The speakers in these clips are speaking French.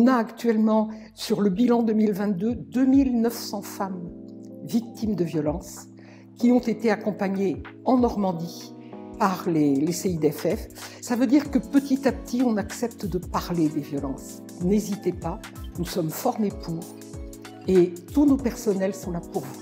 On a actuellement, sur le bilan 2022, 2900 femmes victimes de violences qui ont été accompagnées en Normandie par les CIDFF. Ça veut dire que petit à petit, on accepte de parler des violences. N'hésitez pas, nous sommes formés pour et tous nos personnels sont là pour vous.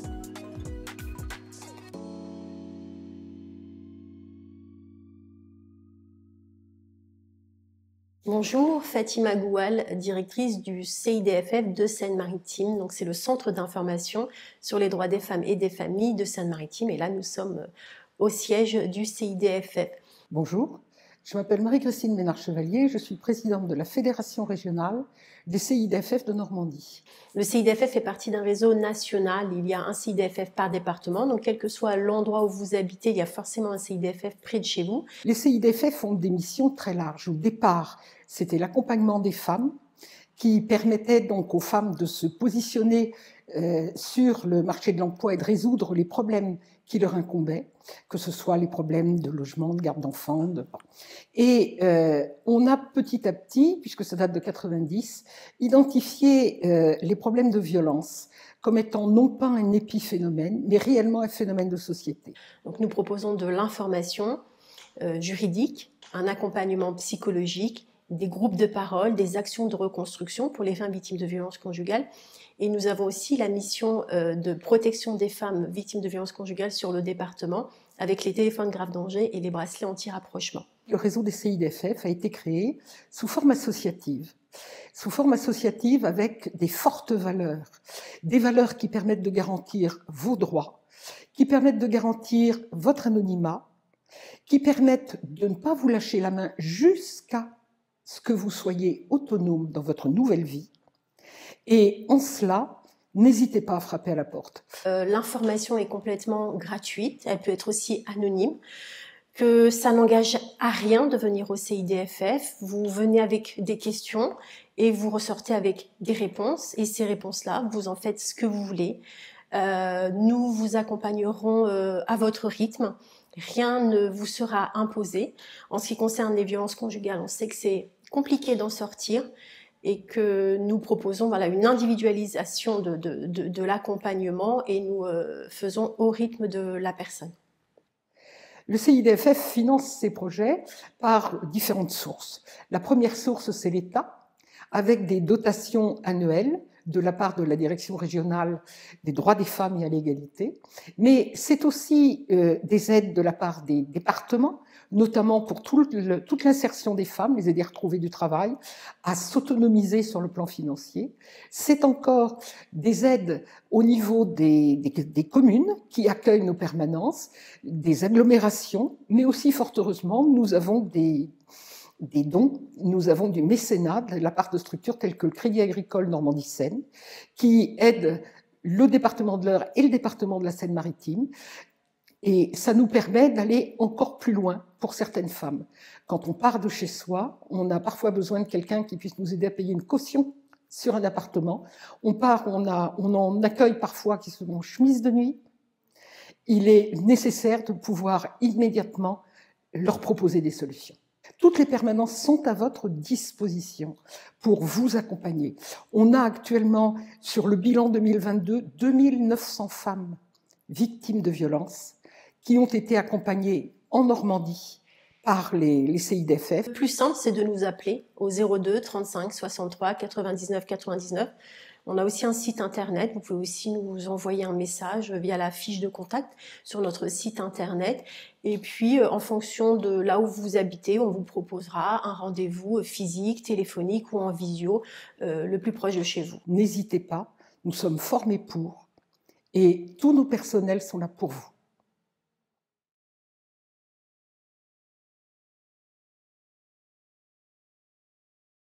Bonjour, Fatima Goual, directrice du CIDFF de Seine-Maritime. Donc, c'est le centre d'information sur les droits des femmes et des familles de Seine-Maritime. Et là, nous sommes au siège du CIDFF. Bonjour, je m'appelle Marie-Christine Ménard-Chevalier, je suis présidente de la Fédération régionale des CIDFF de Normandie. Le CIDFF fait partie d'un réseau national. Il y a un CIDFF par département. Donc, quel que soit l'endroit où vous habitez, il y a forcément un CIDFF près de chez vous. Les CIDFF ont des missions très larges. Au départ, c'était l'accompagnement des femmes qui permettait donc aux femmes de se positionner sur le marché de l'emploi et de résoudre les problèmes qui leur incombaient, que ce soit les problèmes de logement, de garde d'enfants. Et on a petit à petit, puisque ça date de 90, identifié les problèmes de violence comme étant non pas un épiphénomène, mais réellement un phénomène de société. Donc nous proposons de l'information juridique, un accompagnement psychologique, des groupes de parole, des actions de reconstruction pour les femmes victimes de violences conjugales. Et nous avons aussi la mission de protection des femmes victimes de violences conjugales sur le département avec les téléphones grave danger et les bracelets anti-rapprochement. Le réseau des CIDFF a été créé sous forme associative avec des fortes valeurs, des valeurs qui permettent de garantir vos droits, qui permettent de garantir votre anonymat, qui permettent de ne pas vous lâcher la main jusqu'à ce que vous soyez autonome dans votre nouvelle vie. Et en cela, n'hésitez pas à frapper à la porte. L'information est complètement gratuite, elle peut être aussi anonyme, que ça n'engage à rien de venir au CIDFF. Vous venez avec des questions et vous ressortez avec des réponses. Et ces réponses-là, vous en faites ce que vous voulez. Nous vous accompagnerons à votre rythme. Rien ne vous sera imposé. En ce qui concerne les violences conjugales, on sait que c'est compliqué d'en sortir et que nous proposons une individualisation de l'accompagnement et nous faisons au rythme de la personne. Le CIDFF finance ses projets par différentes sources. La première source, c'est l'État, avec des dotations annuelles de la part de la direction régionale des droits des femmes et à l'égalité, mais c'est aussi des aides de la part des départements, notamment pour toute l'insertion des femmes, les aider à retrouver du travail, à s'autonomiser sur le plan financier. C'est encore des aides au niveau des communes qui accueillent nos permanences, des agglomérations, mais aussi, fort heureusement, nous avons des dons, nous avons du mécénat de la part de structures telles que le Crédit Agricole Normandie-Seine, qui aident le département de l'Eure et le département de la Seine-Maritime. Et ça nous permet d'aller encore plus loin pour certaines femmes. Quand on part de chez soi, on a parfois besoin de quelqu'un qui puisse nous aider à payer une caution sur un appartement. On en accueille parfois qui sont en chemise de nuit. Il est nécessaire de pouvoir immédiatement leur proposer des solutions. Toutes les permanences sont à votre disposition pour vous accompagner. On a actuellement, sur le bilan 2022, 2900 femmes victimes de violences qui ont été accompagnées en Normandie par les CIDFF. Le plus simple, c'est de nous appeler au 02 35 63 99 99. On a aussi un site internet, vous pouvez aussi nous envoyer un message via la fiche de contact sur notre site internet. Et puis, en fonction de là où vous habitez, on vous proposera un rendez-vous physique, téléphonique ou en visio le plus proche de chez vous. N'hésitez pas, nous sommes formés pour et tous nos personnels sont là pour vous.